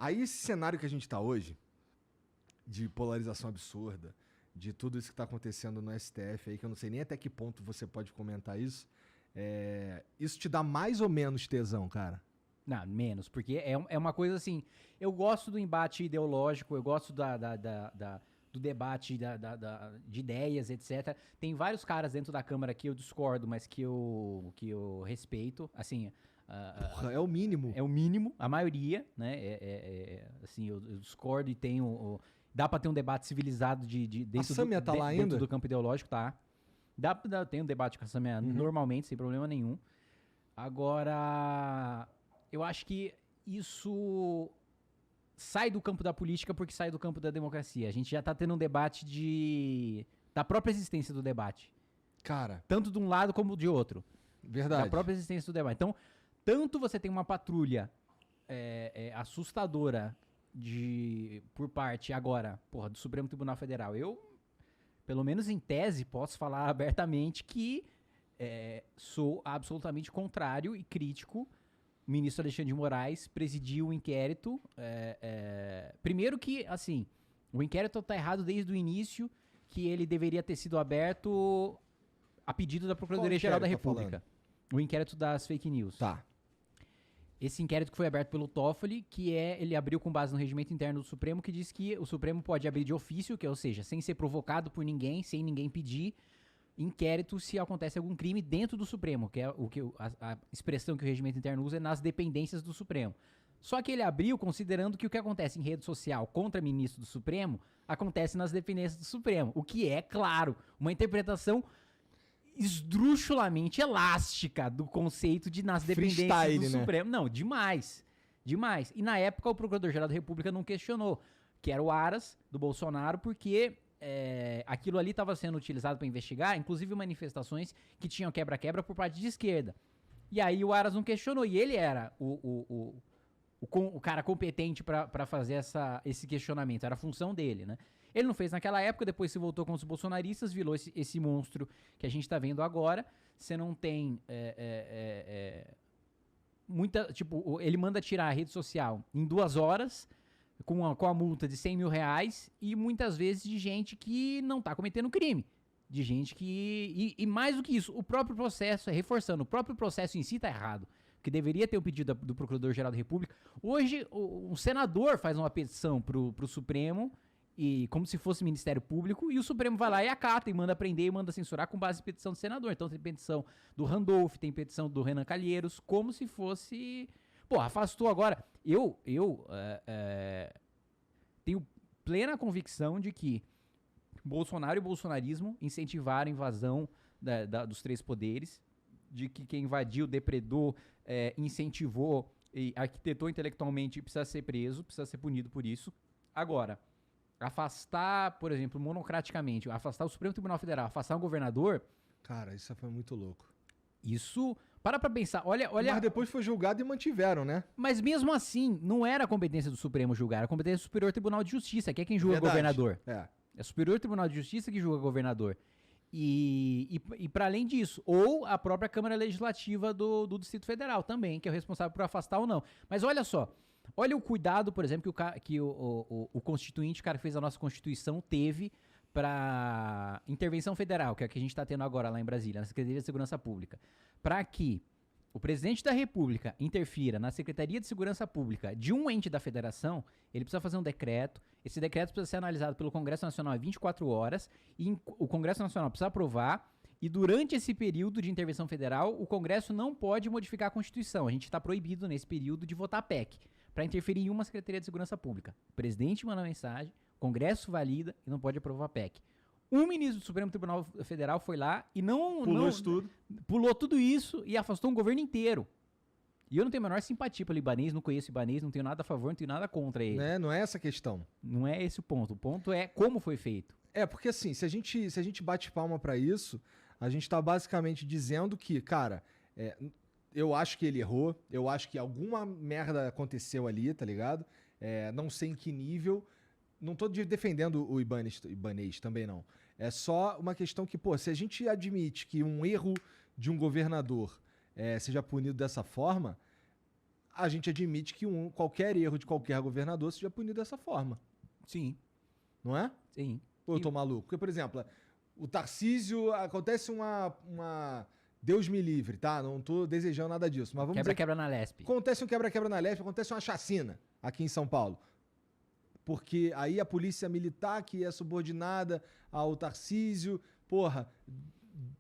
Aí esse cenário que a gente tá hoje, de polarização absurda, de tudo isso que tá acontecendo no STF aí, que eu não sei nem até que ponto você pode comentar isso, isso te dá mais ou menos tesão, cara? Não, menos, porque é uma coisa assim, eu gosto do embate ideológico, eu gosto do debate de ideias, etc. Tem vários caras dentro da Câmara que eu discordo, mas que eu respeito, assim... Porra, é o mínimo. É o mínimo, a maioria, né? Assim, eu discordo e tenho... Dá pra ter um debate civilizado dentro do campo ideológico, tá? Tem um debate com a Samia normalmente, sem problema nenhum. Agora... Eu acho que isso sai do campo da política porque sai do campo da democracia. A gente já tá tendo um debate da própria existência do debate. Cara. Tanto de um lado como de outro. Verdade. Da própria existência do debate. Então, tanto você tem uma patrulha assustadora por parte agora, do Supremo Tribunal Federal. Eu, pelo menos em tese, posso falar abertamente que sou absolutamente contrário e crítico. O ministro Alexandre de Moraes presidiu o inquérito. Primeiro que, assim, o inquérito está errado desde o início, que ele deveria ter sido aberto a pedido da Procuradoria-Geral da República. O inquérito das fake news. Tá. Esse inquérito que foi aberto pelo Toffoli, ele abriu com base no regimento interno do Supremo, que diz que o Supremo pode abrir de ofício, ou seja, sem ser provocado por ninguém, sem ninguém pedir, inquérito se acontece algum crime dentro do Supremo, que é a expressão que o regimento interno usa é nas dependências do Supremo. Só que ele abriu considerando que o que acontece em rede social contra ministro do Supremo acontece nas dependências do Supremo, o que é, claro, uma interpretação esdrúxulamente elástica do conceito de nas dependências do Supremo. Não, demais. Demais. E na época o Procurador-Geral da República não questionou, que era o Aras, do Bolsonaro, porque... aquilo ali estava sendo utilizado para investigar, inclusive manifestações que tinham quebra-quebra por parte de esquerda. E aí o Aras não questionou, e ele era o cara competente para fazer esse questionamento, era a função dele, né? Ele não fez naquela época, depois se voltou com os bolsonaristas, virou esse monstro que a gente tá vendo agora. Você não tem ele manda tirar a rede social em 2 horas, com a multa de 100 mil reais, e muitas vezes de gente que não tá cometendo crime. De gente que... E mais do que isso, o próprio processo, reforçando, o próprio processo em si tá errado. Que deveria ter o pedido do Procurador-Geral da República. Hoje, um senador faz uma petição pro Supremo, e como se fosse Ministério Público, e o Supremo vai lá e acata, e manda prender, e manda censurar com base em petição do senador. Então tem petição do Randolph, tem petição do Renan Calheiros, como se fosse... afastou agora. Eu tenho plena convicção de que Bolsonaro e o bolsonarismo incentivaram a invasão dos 3 poderes, de que quem invadiu, depredou, incentivou e arquitetou intelectualmente precisa ser preso, precisa ser punido por isso. Agora, afastar, por exemplo, monocraticamente, afastar o Supremo Tribunal Federal, afastar um governador... Cara, isso foi muito louco. Isso... Para pra pensar, olha... Mas depois foi julgado e mantiveram, né? Mas mesmo assim, não era a competência do Supremo julgar, era a competência do Superior Tribunal de Justiça, que é quem julga governador. É o Superior Tribunal de Justiça que julga governador. E para além disso, ou a própria Câmara Legislativa do Distrito Federal também, que é o responsável por afastar ou não. Mas olha só, olha o cuidado, por exemplo, que o constituinte, o cara que fez a nossa Constituição, teve para intervenção federal, que é a que a gente está tendo agora lá em Brasília, na Secretaria de Segurança Pública, para que o presidente da República interfira na Secretaria de Segurança Pública de um ente da federação, ele precisa fazer um decreto, esse decreto precisa ser analisado pelo Congresso Nacional em 24 horas, e o Congresso Nacional precisa aprovar, e durante esse período de intervenção federal, o Congresso não pode modificar a Constituição. A gente está proibido nesse período de votar PEC, para interferir em uma Secretaria de Segurança Pública. O presidente manda mensagem, o Congresso valida e não pode aprovar a PEC. Um ministro do Supremo Tribunal Federal foi lá e pulou tudo isso e afastou um governo inteiro. E eu não tenho a menor simpatia pelo libanês, não conheço o libanês, não tenho nada a favor, não tenho nada contra ele. Não é essa a questão. Não é esse o ponto. O ponto é como foi feito. Porque assim, se a gente bate palma pra isso, a gente tá basicamente dizendo que, cara, eu acho que ele errou, eu acho que alguma merda aconteceu ali, tá ligado? Não sei em que nível... Não tô defendendo o Ibanez também, não. É só uma questão que, se a gente admite que um erro de um governador seja punido dessa forma, a gente admite que qualquer erro de qualquer governador seja punido dessa forma. Sim. Não é? Sim. Ou eu tô maluco? Porque, por exemplo, o Tarcísio, acontece uma... Deus me livre, tá? Não tô desejando nada disso, mas vamos Quebra-quebra na Lespe. Acontece um quebra-quebra na Lespe, acontece uma chacina aqui em São Paulo. Porque aí a polícia militar, que é subordinada ao Tarcísio, porra,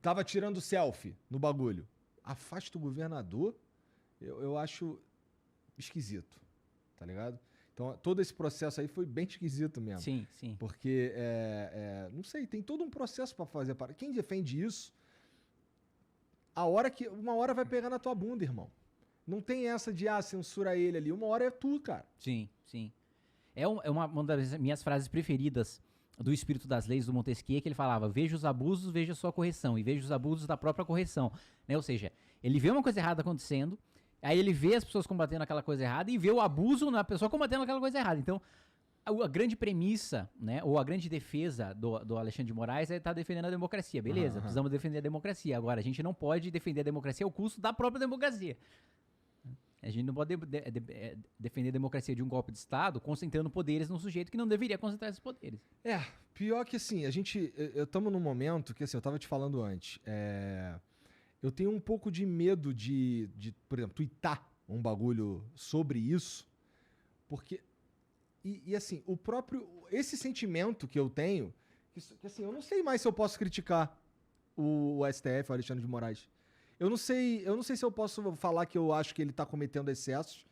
tava tirando selfie no bagulho. Afasta o governador, eu acho esquisito, tá ligado? Então, todo esse processo aí foi bem esquisito mesmo. Sim, sim. Porque, não sei, tem todo um processo pra fazer. Quem defende isso, uma hora vai pegar na tua bunda, irmão. Não tem essa de, censura ele ali. Uma hora é tu, cara. Sim, sim. É uma das minhas frases preferidas do Espírito das Leis do Montesquieu, que ele falava: veja os abusos, veja a sua correção, e veja os abusos da própria correção. Né? Ou seja, ele vê uma coisa errada acontecendo, aí ele vê as pessoas combatendo aquela coisa errada e vê o abuso na pessoa combatendo aquela coisa errada. Então, a grande premissa, né, ou a grande defesa do Alexandre de Moraes é estar defendendo a democracia. Beleza, precisamos defender a democracia. Agora, a gente não pode defender a democracia ao custo da própria democracia. A gente não pode defender a democracia de um golpe de Estado concentrando poderes num sujeito que não deveria concentrar esses poderes. Pior que assim, estamos num momento que, assim, eu tava te falando antes, eu tenho um pouco de medo de, por exemplo, tuitar um bagulho sobre isso, porque, e assim, esse sentimento que eu tenho, que assim, eu não sei mais se eu posso criticar o STF, o Alexandre de Moraes. Eu não sei se eu posso falar que eu acho que ele tá cometendo excessos,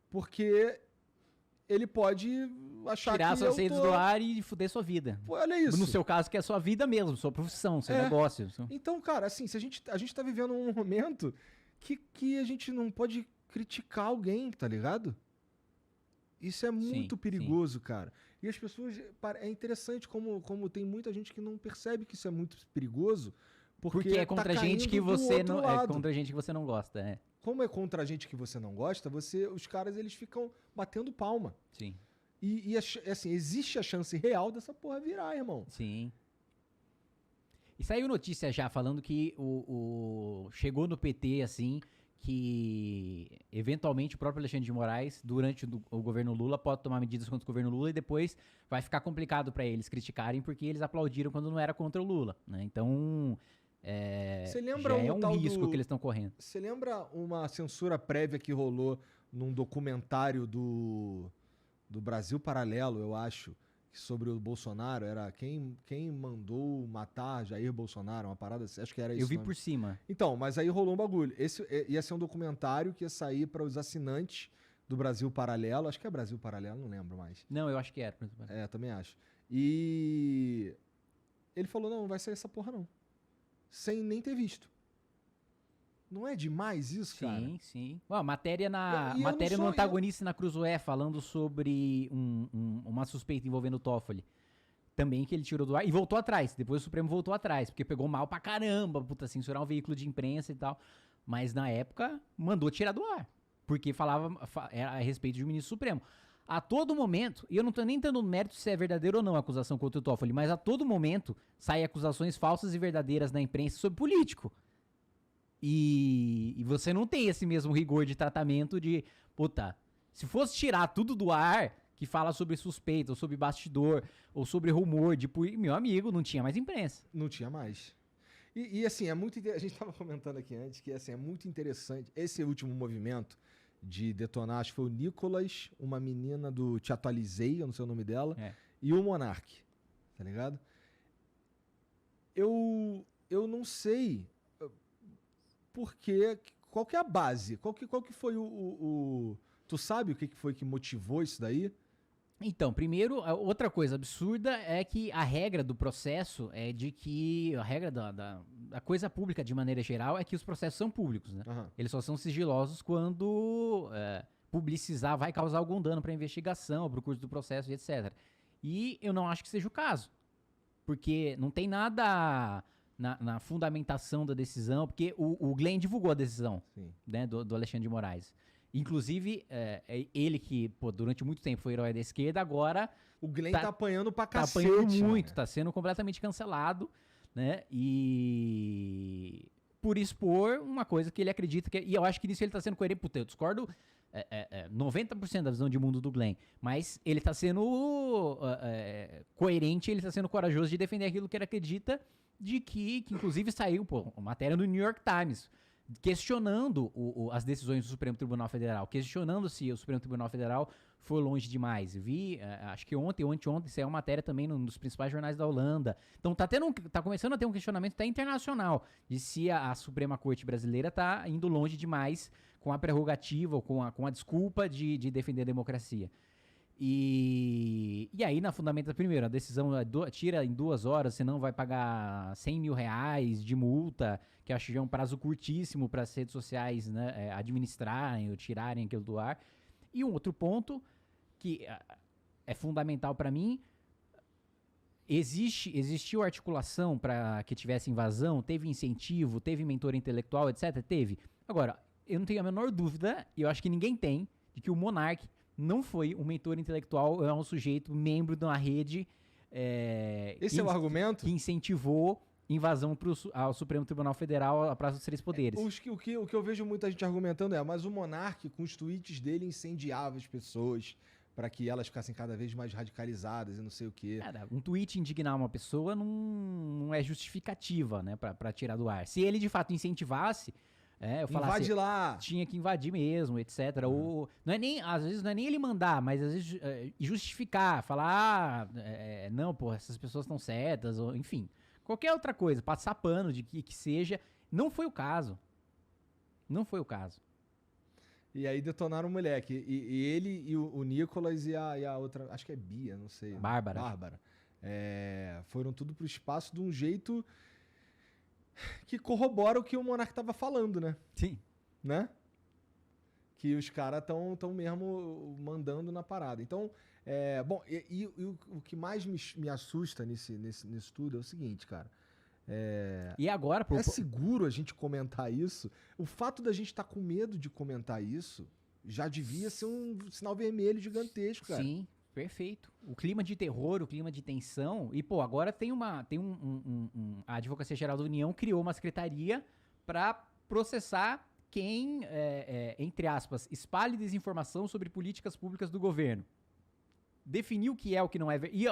porque ele pode achar tirar que suas redes do ar e fuder sua vida. Pô, olha isso. No seu caso, que é a sua vida mesmo, sua profissão, seu negócio. Então, cara, assim, se a gente tá vivendo um momento que a gente não pode criticar alguém, tá ligado? Isso é muito perigoso, cara. E as pessoas... É interessante como tem muita gente que não percebe que isso é muito perigoso, porque é contra gente que você não... É contra gente que você não gosta, Como é contra gente que você não gosta, os caras, eles ficam batendo palma. Sim. E assim, existe a chance real dessa porra virar, irmão. Sim. E saiu notícia já falando que chegou no PT, assim, que eventualmente o próprio Alexandre de Moraes, durante o governo Lula, pode tomar medidas contra o governo Lula e depois vai ficar complicado pra eles criticarem porque eles aplaudiram quando não era contra o Lula, né? Então... Você lembra já é um risco que eles estão correndo. Você lembra uma censura prévia que rolou num documentário do Brasil Paralelo, eu acho, sobre o Bolsonaro? Era quem mandou matar Jair Bolsonaro, uma parada assim, acho que era isso. Eu vi por cima. Então, mas aí rolou um bagulho. Esse ia ser um documentário que ia sair para os assinantes do Brasil Paralelo, acho que é Brasil Paralelo, não lembro mais. Não, eu acho que era. Também acho. E ele falou, não vai sair essa porra não. Sem nem ter visto. Não é demais isso, cara? Sim, sim. Matéria no Antagonista na Cruzoé, falando sobre uma suspeita envolvendo o Toffoli. Também que ele tirou do ar e voltou atrás. Depois o Supremo voltou atrás, porque pegou mal pra caramba, censurar um veículo de imprensa e tal. Mas na época, mandou tirar do ar. Porque era a respeito de um ministro supremo. A todo momento, e eu não tô nem dando mérito se é verdadeiro ou não a acusação contra o Toffoli, mas a todo momento saem acusações falsas e verdadeiras na imprensa sobre político. E você não tem esse mesmo rigor de tratamento de, se fosse tirar tudo do ar, que fala sobre suspeita, ou sobre bastidor, ou sobre rumor, meu amigo, não tinha mais imprensa. Não tinha mais. E assim, a gente tava comentando aqui antes que assim, é muito interessante, esse último movimento de detonar, acho que foi o Nicolas, uma menina do Te Atualizei, eu não sei o nome dela, e o Monark, tá ligado? Eu não sei porque, qual que é a base, qual que foi tu sabe o que foi que motivou isso daí? Então, primeiro, outra coisa absurda é que a regra do processo é de que, a regra da coisa pública de maneira geral é que os processos são públicos, né? Uhum. Eles só são sigilosos quando publicizar vai causar algum dano para a investigação, para o curso do processo e etc. E eu não acho que seja o caso, porque não tem nada na fundamentação da decisão, porque o Glenn divulgou a decisão, né, do Alexandre de Moraes. Inclusive, ele que, durante muito tempo foi herói da esquerda, agora... O Glenn tá apanhando pra cacete. Tá apanhando muito, tá sendo completamente cancelado, né? E... por expor uma coisa que ele acredita que... E eu acho que nisso ele tá sendo coerente. Eu discordo 90% da visão de mundo do Glenn, mas ele tá sendo coerente, ele tá sendo corajoso de defender aquilo que ele acredita, de que inclusive saiu uma matéria no New York Times questionando as decisões do Supremo Tribunal Federal, questionando se o Supremo Tribunal Federal foi longe demais. Eu vi, acho que ontem ou anteontem, saiu uma matéria também num dos principais jornais da Holanda. Então tá começando a ter um questionamento até internacional de se a Suprema Corte brasileira tá indo longe demais com a prerrogativa ou com a desculpa de defender a democracia. E aí, na fundamenta, primeiro, a decisão tira em 2 horas, você não vai pagar 100 mil reais de multa, que eu acho que é um prazo curtíssimo para as redes sociais, né, administrarem ou tirarem aquilo do ar. E um outro ponto que é fundamental para mim, existiu articulação para que tivesse invasão, teve incentivo, teve mentor intelectual, etc? Teve. Agora, eu não tenho a menor dúvida, e eu acho que ninguém tem, de que o Monark não foi um mentor intelectual, é um sujeito membro de uma rede esse é o argumento? Que incentivou invasão ao Supremo Tribunal Federal, a Praça dos Três Poderes. O que eu vejo muita gente argumentando mas o Monark, com os tweets dele, incendiava as pessoas para que elas ficassem cada vez mais radicalizadas e não sei o quê. Um tweet indignar uma pessoa não é justificativa, né, para tirar do ar. Se ele de fato incentivasse, eu falasse, invade lá, tinha que invadir não é nem, às vezes não é nem ele mandar, mas às vezes justificar, falar, não, pô, essas pessoas estão certas, ou enfim, qualquer outra coisa, passar pano de que seja, não foi o caso. Não foi o caso. E aí detonaram o moleque. E ele e o Nicolas e a outra, acho que é Bia, não sei. Bárbara. Foram tudo pro espaço de um jeito que corrobora o que o Monark tava falando, né? Sim. Né? Que os caras tão mesmo mandando na parada. Então, bom, e o que mais me assusta nesse tudo é o seguinte, cara. E agora, é seguro a gente comentar isso? O fato da gente estar com medo de comentar isso já devia ser um sinal vermelho gigantesco, cara. Sim, perfeito. O clima de terror, o clima de tensão. E, pô, agora a Advocacia Geral da União criou uma secretaria para processar quem, entre aspas, espalhe desinformação sobre políticas públicas do governo. Definiu o que é o que não é. E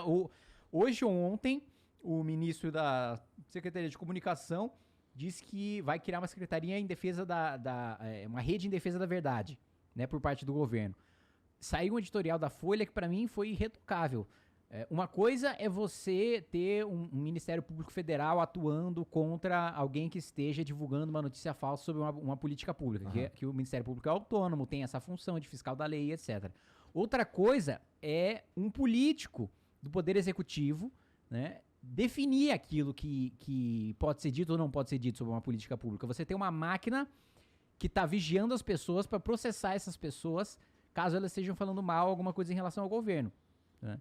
hoje ou ontem, o ministro da Secretaria de Comunicação disse que vai criar uma secretaria em defesa uma rede em defesa da verdade, né, por parte do governo. Saiu um editorial da Folha que para mim foi irretocável. Uma coisa é você ter um Ministério Público Federal atuando contra alguém que esteja divulgando uma notícia falsa sobre uma política pública, que o Ministério Público é autônomo, tem essa função de fiscal da lei, etc. Outra coisa é um político do Poder Executivo, né, definir aquilo que pode ser dito ou não pode ser dito sobre uma política pública. Você tem uma máquina que está vigiando as pessoas para processar essas pessoas caso elas estejam falando mal alguma coisa em relação ao governo.